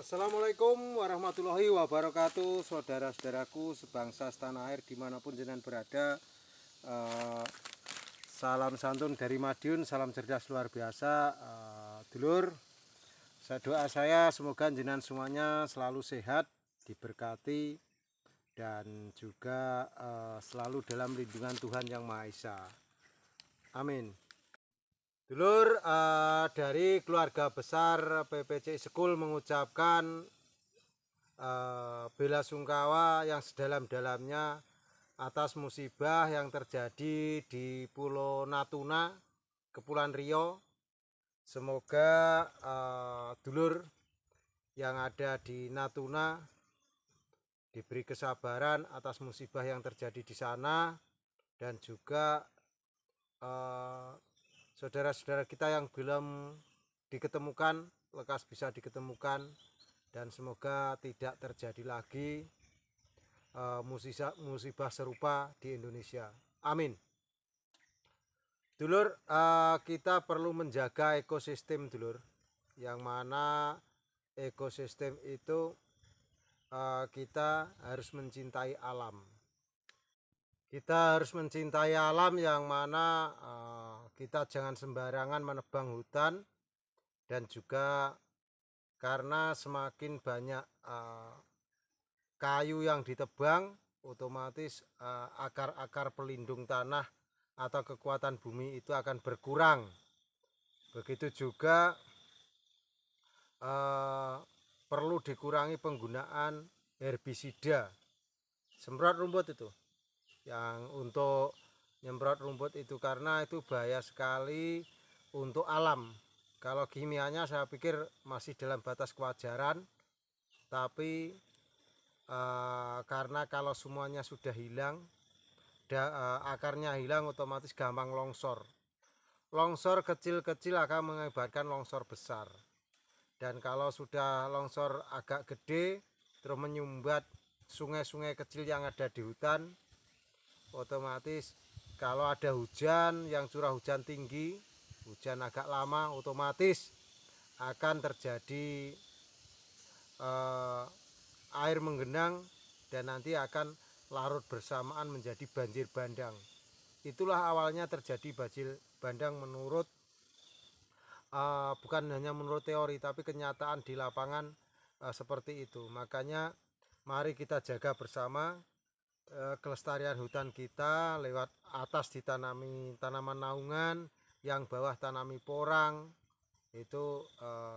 Assalamualaikum warahmatullahi wabarakatuh, saudara-saudaraku sebangsa setanah air dimanapun jenengan berada. Salam santun dari Madiun, salam cerdas luar biasa. Dulur, doa saya semoga jenengan semuanya selalu sehat, diberkati, dan juga selalu dalam lindungan Tuhan Yang Maha Esa. Amin. Dulur, dari keluarga besar PPC School mengucapkan bela sungkawa yang sedalam-dalamnya atas musibah yang terjadi di Pulau Natuna, Kepulauan Riau. Semoga dulur yang ada di Natuna diberi kesabaran atas musibah yang terjadi di sana, dan juga saudara-saudara kita yang belum diketemukan lekas bisa diketemukan, dan semoga tidak terjadi lagi musibah serupa di Indonesia. Amin. Dulur, kita perlu menjaga ekosistem, dulur, yang mana ekosistem itu kita harus mencintai alam. Kita harus mencintai alam, yang mana kita jangan sembarangan menebang hutan, dan juga karena semakin banyak kayu yang ditebang, otomatis akar-akar pelindung tanah atau kekuatan bumi itu akan berkurang. Begitu juga perlu dikurangi penggunaan herbisida, semprot rumput itu. Yang untuk nyemprot rumput itu karena itu bahaya sekali untuk alam. Kalau kimianya saya pikir masih dalam batas kewajaran, tapi karena kalau semuanya sudah hilang, akarnya hilang, otomatis gampang longsor. Longsor kecil-kecil akan mengakibatkan longsor besar, dan kalau sudah longsor agak gede terus menyumbat sungai-sungai kecil yang ada di hutan, otomatis kalau ada hujan yang curah hujan tinggi, hujan agak lama, otomatis akan terjadi air menggenang, dan nanti akan larut bersamaan menjadi banjir bandang. Itulah awalnya terjadi banjir bandang menurut bukan hanya menurut teori, tapi kenyataan di lapangan seperti itu. Makanya mari kita jaga bersama kelestarian hutan kita lewat atas ditanami tanaman naungan, yang bawah tanami porang. Itu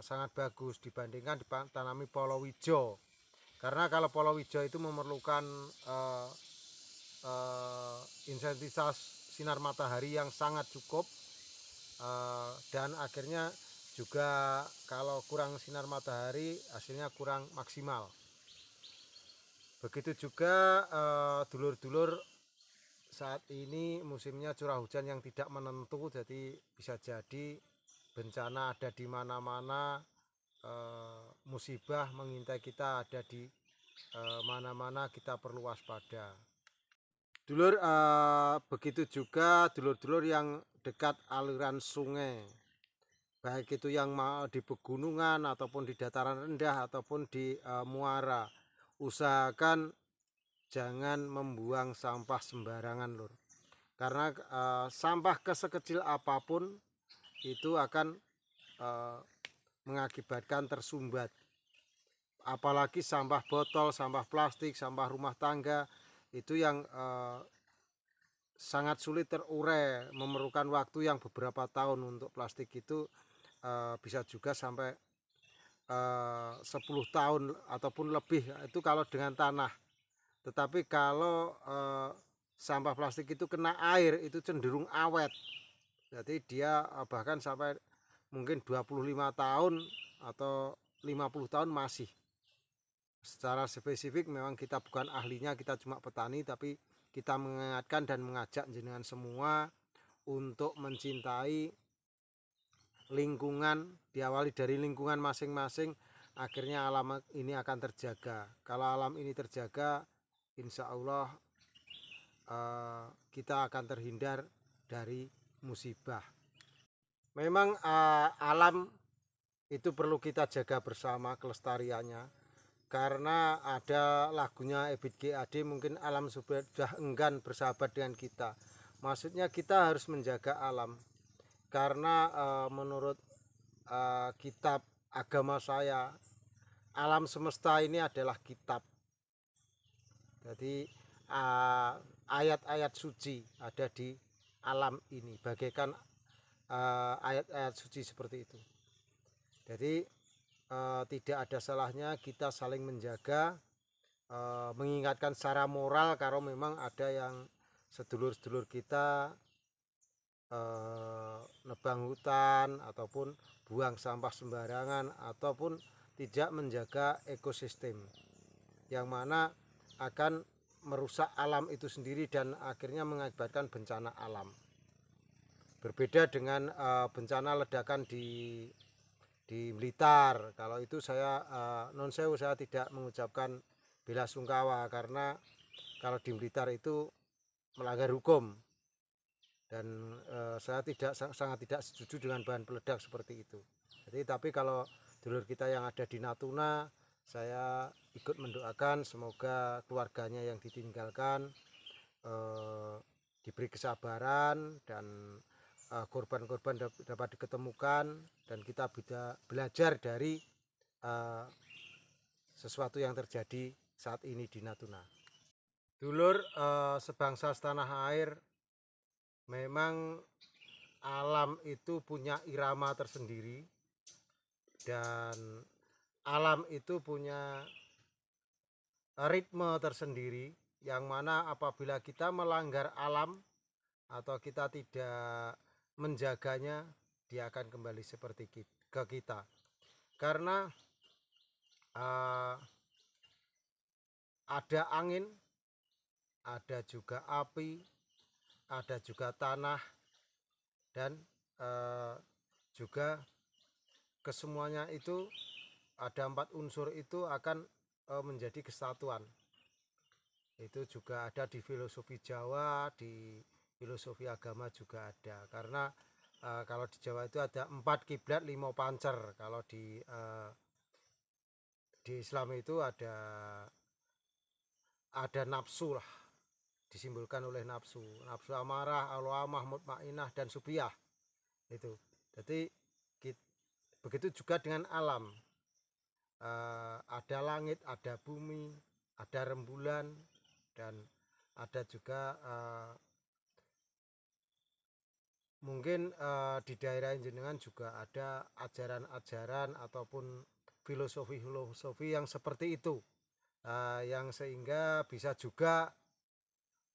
sangat bagus dibandingkan ditanami palawija, karena kalau palawija itu memerlukan intensitas sinar matahari yang sangat cukup, dan akhirnya juga kalau kurang sinar matahari hasilnya kurang maksimal. Begitu juga dulur-dulur, saat ini musimnya curah hujan yang tidak menentu, jadi bisa jadi bencana ada di mana-mana, musibah mengintai kita ada di mana-mana, kita perlu waspada. Dulur, begitu juga dulur-dulur yang dekat aliran sungai, baik itu yang di pegunungan ataupun di dataran rendah ataupun di muara, usahakan jangan membuang sampah sembarangan, lur. Karena sampah sekecil apapun itu akan mengakibatkan tersumbat. Apalagi sampah botol, sampah plastik, sampah rumah tangga, itu yang sangat sulit terurai, memerlukan waktu yang beberapa tahun. Untuk plastik itu bisa juga sampai 10 tahun ataupun lebih, itu kalau dengan tanah. Tetapi kalau sampah plastik itu kena air, itu cenderung awet. Jadi dia bahkan sampai mungkin 25 tahun atau 50 tahun masih. Secara spesifik memang kita bukan ahlinya, kita cuma petani, tapi kita mengingatkan dan mengajak jenengan semua untuk mencintai lingkungan, diawali dari lingkungan masing-masing, akhirnya alam ini akan terjaga. Kalau alam ini terjaga, insya Allah kita akan terhindar dari musibah. Memang alam itu perlu kita jaga bersama kelestariannya. Karena ada lagunya Ebit G Ade, mungkin alam sudah enggan bersahabat dengan kita. Maksudnya kita harus menjaga alam. Karena menurut kitab agama saya, alam semesta ini adalah kitab. Jadi ayat-ayat suci ada di alam ini, bagaikan ayat-ayat suci seperti itu. Jadi tidak ada salahnya kita saling menjaga, mengingatkan secara moral kalau memang ada yang sedulur-sedulur kita nebang hutan ataupun buang sampah sembarangan ataupun tidak menjaga ekosistem, yang mana akan merusak alam itu sendiri dan akhirnya mengakibatkan bencana alam. Berbeda dengan bencana ledakan di Blitar. Kalau itu saya non sewu, saya tidak mengucapkan bela sungkawa, karena kalau di Blitar itu melanggar hukum dan saya sangat tidak setuju dengan bahan peledak seperti itu. Jadi tapi kalau dulur kita yang ada di Natuna, saya ikut mendoakan semoga keluarganya yang ditinggalkan diberi kesabaran dan korban-korban dapat diketemukan, dan kita bisa belajar dari sesuatu yang terjadi saat ini di Natuna. Dulur sebangsa setanah air, memang alam itu punya irama tersendiri dan alam itu punya ritme tersendiri, yang mana apabila kita melanggar alam atau kita tidak menjaganya, dia akan kembali seperti ke kita. Karena ada angin, ada juga api, ada juga tanah, dan juga kesemuanya itu ada 4 unsur itu akan menjadi kesatuan. Itu juga ada di filosofi Jawa, di filosofi agama juga ada. Karena kalau di Jawa itu ada 4 kiblat 5 pancer. Kalau di Islam itu ada nafsu lah, disimbolkan oleh nafsu amarah, alwamah, mutmainah, dan subiyah. Itu jadi begitu juga dengan alam. Ada langit, ada bumi, ada rembulan, dan ada juga mungkin di daerah jenengan juga ada ajaran-ajaran ataupun filosofi yang seperti itu, yang sehingga bisa juga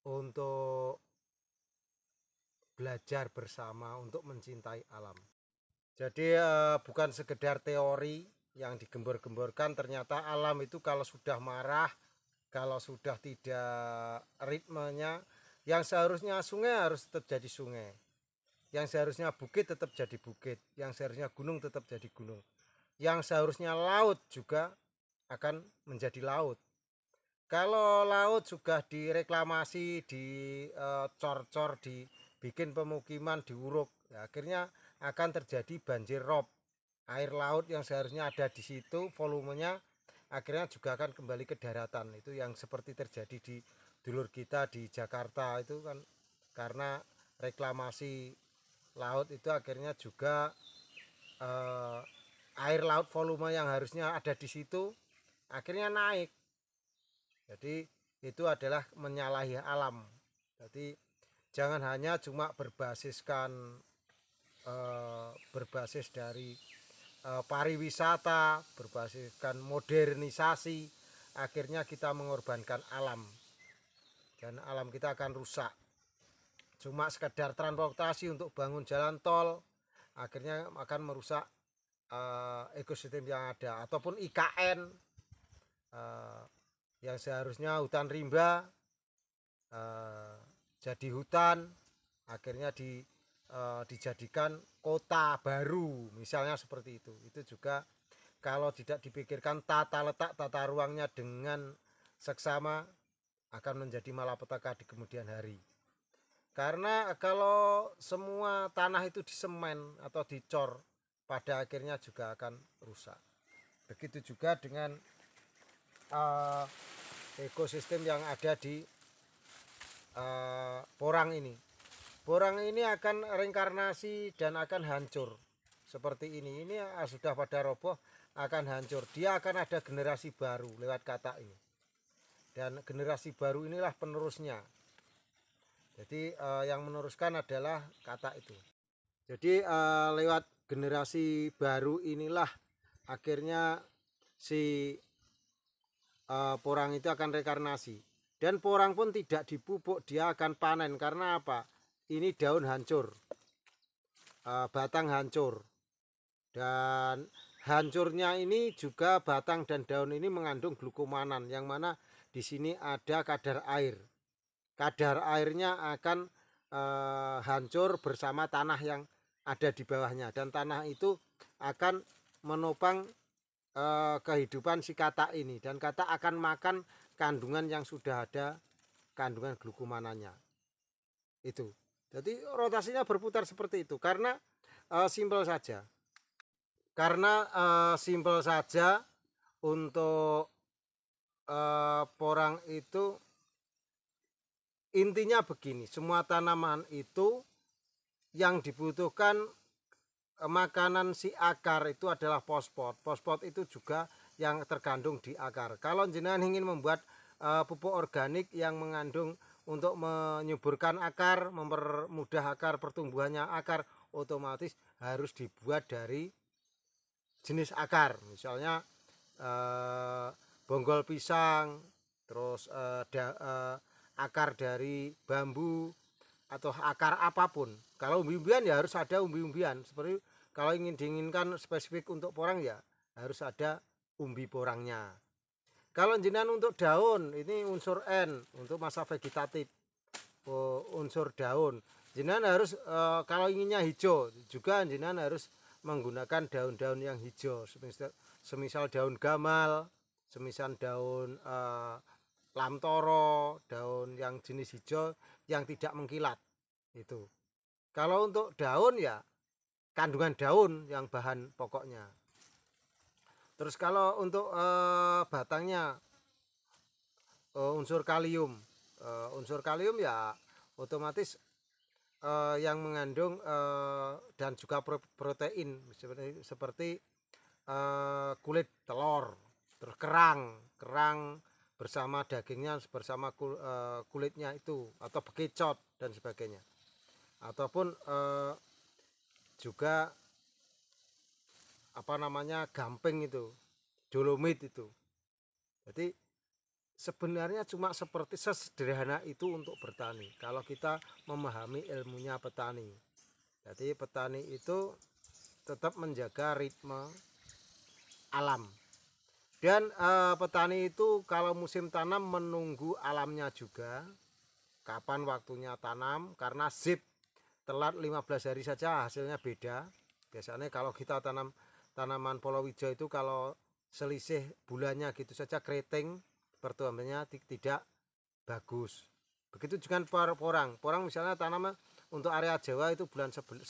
untuk belajar bersama untuk mencintai alam. Jadi bukan sekedar teori yang digembor-gemborkan, ternyata alam itu kalau sudah marah, kalau sudah tidak ritmenya, yang seharusnya sungai harus tetap jadi sungai, yang seharusnya bukit tetap jadi bukit, yang seharusnya gunung tetap jadi gunung, yang seharusnya laut juga akan menjadi laut. Kalau laut sudah direklamasi, dicor-cor, dibikin pemukiman, diuruk, ya akhirnya akan terjadi banjir rob. Air laut yang seharusnya ada di situ volumenya akhirnya juga akan kembali ke daratan. Itu yang seperti terjadi di dulur kita di Jakarta itu kan, karena reklamasi laut itu akhirnya juga air laut volume yang harusnya ada di situ akhirnya naik. Jadi itu adalah menyalahi alam. Jadi jangan hanya cuma berbasis dari pariwisata, berbasiskan modernisasi, akhirnya kita mengorbankan alam dan alam kita akan rusak. Cuma sekedar transportasi untuk bangun jalan tol akhirnya akan merusak ekosistem yang ada, ataupun IKN yang seharusnya hutan rimba jadi hutan, akhirnya dijadikan kota baru misalnya seperti itu. Itu juga kalau tidak dipikirkan tata letak tata ruangnya dengan seksama akan menjadi malapetaka di kemudian hari. Karena kalau semua tanah itu disemen atau dicor pada akhirnya juga akan rusak. Begitu juga dengan ekosistem yang ada di porang ini. Porang ini akan reinkarnasi dan akan hancur seperti ini. Ini sudah pada roboh, akan hancur. Dia akan ada generasi baru lewat kata ini. Dan generasi baru inilah penerusnya. Jadi yang meneruskan adalah kata itu. Jadi lewat generasi baru inilah akhirnya si porang itu akan reinkarnasi. Dan porang pun tidak dipupuk, dia akan panen. Karena apa? Ini daun hancur, batang hancur. Dan hancurnya ini juga batang dan daun ini mengandung glukomanan, yang mana di sini ada kadar air. Kadar airnya akan hancur bersama tanah yang ada di bawahnya, dan tanah itu akan menopang kehidupan si kata ini, dan kata akan makan kandungan yang sudah ada, kandungan glukomanannya itu. Jadi rotasinya berputar seperti itu karena simpel saja. Karena simpel saja untuk porang itu intinya begini, semua tanaman itu yang dibutuhkan makanan si akar itu adalah fosfat. Fosfat itu juga yang terkandung di akar. Kalau jenengan ingin membuat pupuk organik yang mengandung untuk menyuburkan akar, mempermudah akar, pertumbuhannya akar, otomatis harus dibuat dari jenis akar. Misalnya bonggol pisang, terus akar dari bambu, atau akar apapun. Kalau umbi-umbian ya harus ada umbi-umbian. Seperti kalau ingin diinginkan spesifik untuk porang ya harus ada umbi porangnya. Kalau jenengan untuk daun, ini unsur N untuk masa vegetatif. Unsur daun. Jenengan harus kalau inginnya hijau juga jenengan harus menggunakan daun-daun yang hijau. Semisal daun gamal, semisal daun lamtoro, daun yang jenis hijau yang tidak mengkilat itu. Kalau untuk daun ya kandungan daun yang bahan pokoknya. Terus kalau untuk batangnya unsur kalium, ya otomatis yang mengandung dan juga protein seperti kulit telur, terus kerang bersama dagingnya, bersama kulitnya itu, atau bekicot dan sebagainya, ataupun juga apa namanya gamping itu, dolomit itu. Jadi sebenarnya cuma seperti sesederhana itu untuk bertani kalau kita memahami ilmunya petani. Jadi petani itu tetap menjaga ritme alam. Dan petani itu kalau musim tanam menunggu alamnya juga, kapan waktunya tanam, karena sip telat 15 hari saja hasilnya beda. Biasanya kalau kita tanam tanaman palawija itu kalau selisih bulannya gitu saja keriting, pertumbuhannya tidak bagus. Begitu juga porang. Porang misalnya tanaman untuk area Jawa itu bulan 10 11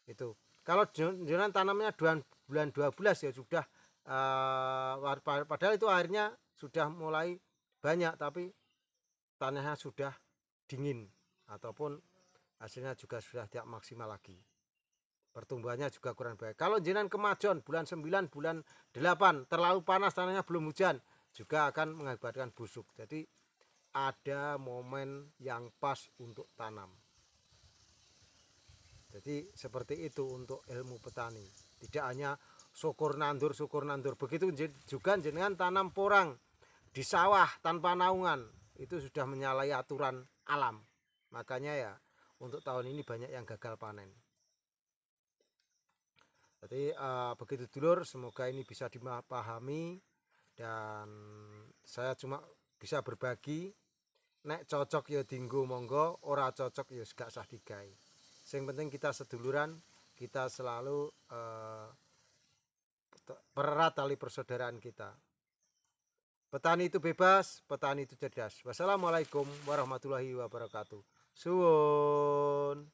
itu. Kalau jangan tanamnya bulan 12 ya sudah padahal itu airnya sudah mulai banyak tapi tanahnya sudah dingin ataupun hasilnya juga sudah tidak maksimal lagi. Pertumbuhannya juga kurang baik. Kalau jenengan kemajon bulan 9, bulan 8 terlalu panas, tanahnya belum hujan, juga akan mengakibatkan busuk. Jadi ada momen yang pas untuk tanam. Jadi seperti itu untuk ilmu petani. Tidak hanya syukur nandur. Begitu juga jenengan tanam porang di sawah tanpa naungan, itu sudah menyalahi aturan alam. Makanya ya untuk tahun ini banyak yang gagal panen. Jadi begitu dulur, semoga ini bisa dipahami dan saya cuma bisa berbagi. Nek cocok ya dinggo monggo, ora cocok ya gak sah digawe. Yang penting kita seduluran, kita selalu pererat tali persaudaraan kita. Petani itu bebas, petani itu cerdas. Wassalamualaikum warahmatullahi wabarakatuh. Suwun.